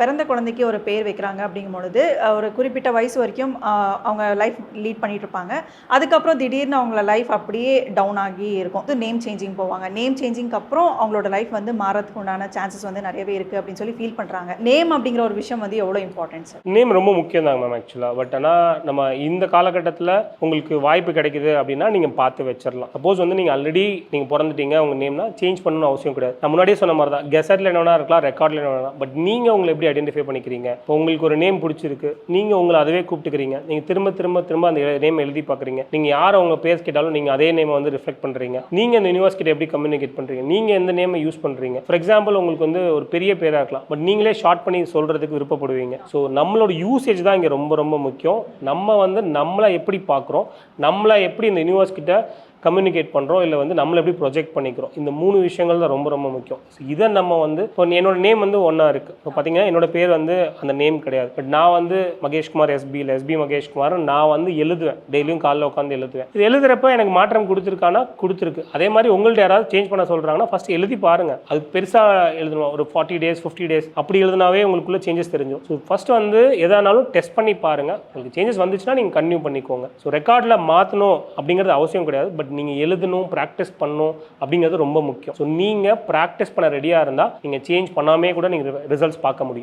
பிறந்த குழந்தைக்கு ஒரு பேர் வைக்கிறாங்க அப்படிங்கும்பொழுது, ஒரு குறிப்பிட்ட வயசு வரைக்கும் அவங்க லைஃப் லீட் பண்ணிட்டு இருப்பாங்க. அதுக்கப்புறம் திடீர்னு அவங்கள லைஃப் அப்படியே டவுன் ஆகி இருக்கும். நேம் சேஞ்சிங் போவாங்க. நேம் சேஞ்சிங்க்கு அப்புறம் அவங்களோட லைஃப் வந்து மாறதுக்கு உண்டான சான்சஸ் வந்து நெறையவே இருக்கு அப்படின்னு சொல்லி ஃபீல் பண்றாங்க. நேம் அப்படிங்கிற ஒரு விஷயம் வந்து எவ்வளோ இம்பார்ட்டன்ட் சார்? நேம் ரொம்ப முக்கியம் தாங்க மேம் ஆக்சுவலா. பட் நம்ம இந்த காலகட்டத்தில் உங்களுக்கு வாய்ப்பு கிடைக்குது அப்படின்னா நீங்கள் பார்த்து வச்சிடலாம். சப்போஸ் வந்து நீங்கள் ஆல்ரெடி நீங்கள் பிறந்துட்டீங்க உங்கள் நேம்னா சேஞ்ச் பண்ணணும்னு அவசியம் கிடையாது. நான் முன்னாடியே சொன்ன மாதிரி தான் கெசட்டில் என்ன இருக்கலாம், ரெக்கார்டில் என்ன வேணா. பட் நீங்கள் உங்களை எப்படி ஐடென்டிஃபை பண்ணிக்கிறீங்க? இப்போ உங்களுக்கு ஒரு நேம் பிடிச்சிருக்கு, நீங்கள் உங்களை அதுவே கூப்பிட்டுக்கிறீங்க. நீங்கள் திரும்ப திரும்ப திரும்ப அந்த நேம் எழுதி பார்க்குறீங்க. நீங்கள் யார் அவங்க பேர் கேட்டாலும் நீங்கள் அதே நேமை வந்து ரிஃப்ளெக்ட் பண்ணுறீங்க. நீங்கள் அந்த யூனிவர்ஸ் கிட்ட எப்படி கம்யூனிகேட் பண்ணுறீங்க, நீங்கள் எந்த நேமை யூஸ் பண்ணுறீங்க. ஃபார் எக்ஸாம்பிள் உங்களுக்கு வந்து ஒரு பெரிய பேராக இருக்கலாம், பட் நீங்களே ஷார்ட் பண்ணி சொல்கிறதுக்கு விருப்பப்படுவீங்க. ஸோ நம்மளோட யூசேஜ் தான் இங்கே ரொம்ப ரொம்ப முக்கியம். நம்ம வந்து நம்மளை எப்படி பார்க்குறோம், நம்மளை எப்படி இந்த யூனிவர்ஸ் கிட்ட கம்யூனிகேட் பண்ணுறோம், இல்லை வந்து நம்மளை எப்படி ப்ரொஜெக்ட் பண்ணிக்கிறோம். இந்த 3 விஷயங்கள் தான் ரொம்ப ரொம்ப முக்கியம். ஸோ இதை நம்ம வந்து இப்போ என்னோட நேம் வந்து ஒன்றா இருக்குது. இப்போ பார்த்தீங்கன்னா என்னோட பேர் வந்து அந்த நேம் கிடையாது. பட் நான் வந்து மகேஷ்குமார் எஸ்பி மகேஷ்குமார் நான் வந்து எழுதுவேன். டெய்லியும் காலைல உட்காந்து எழுதுவேன். இது எழுதுறப்ப எனக்கு மாற்றம் கொடுத்துருக்கானா கொடுத்துருக்கு. அதே மாதிரி உங்கள்ட்ட யாராவது சேஞ்ச் பண்ண சொல்கிறாங்கன்னா ஃபஸ்ட்டு எழுதி பாருங்கள். அது பெருசாக எழுதணும். ஒரு 40 days 50 days அப்படி எழுதினாவே உங்களுக்குள்ள சேஞ்சஸ் தெரிஞ்சும். ஸோ ஃபஸ்ட்டு வந்து எதானாலும் டெஸ்ட் பண்ணி பாருங்கள். உங்களுக்கு சேஞ்சஸ் வந்துச்சுன்னா நீங்கள் கன்டினியூ பண்ணிக்கோங்க. ஸோ ரெக்கார்டில் மாற்றணும் அப்படிங்கிறது அவசியம் கிடையாது. பட் நீங்கள் எழுதணும், ப்ராக்டிஸ் பண்ணணும் அப்படிங்கிறது ரொம்ப முக்கியம். ஸோ நீங்கள் ப்ராக்டிஸ் பண்ண ரெடியாக இருந்தால் நீங்கள் சேஞ்ச் பண்ணாமே கூட நீங்கள் ரிசல்ட்ஸ் பார்க்க முடியும்.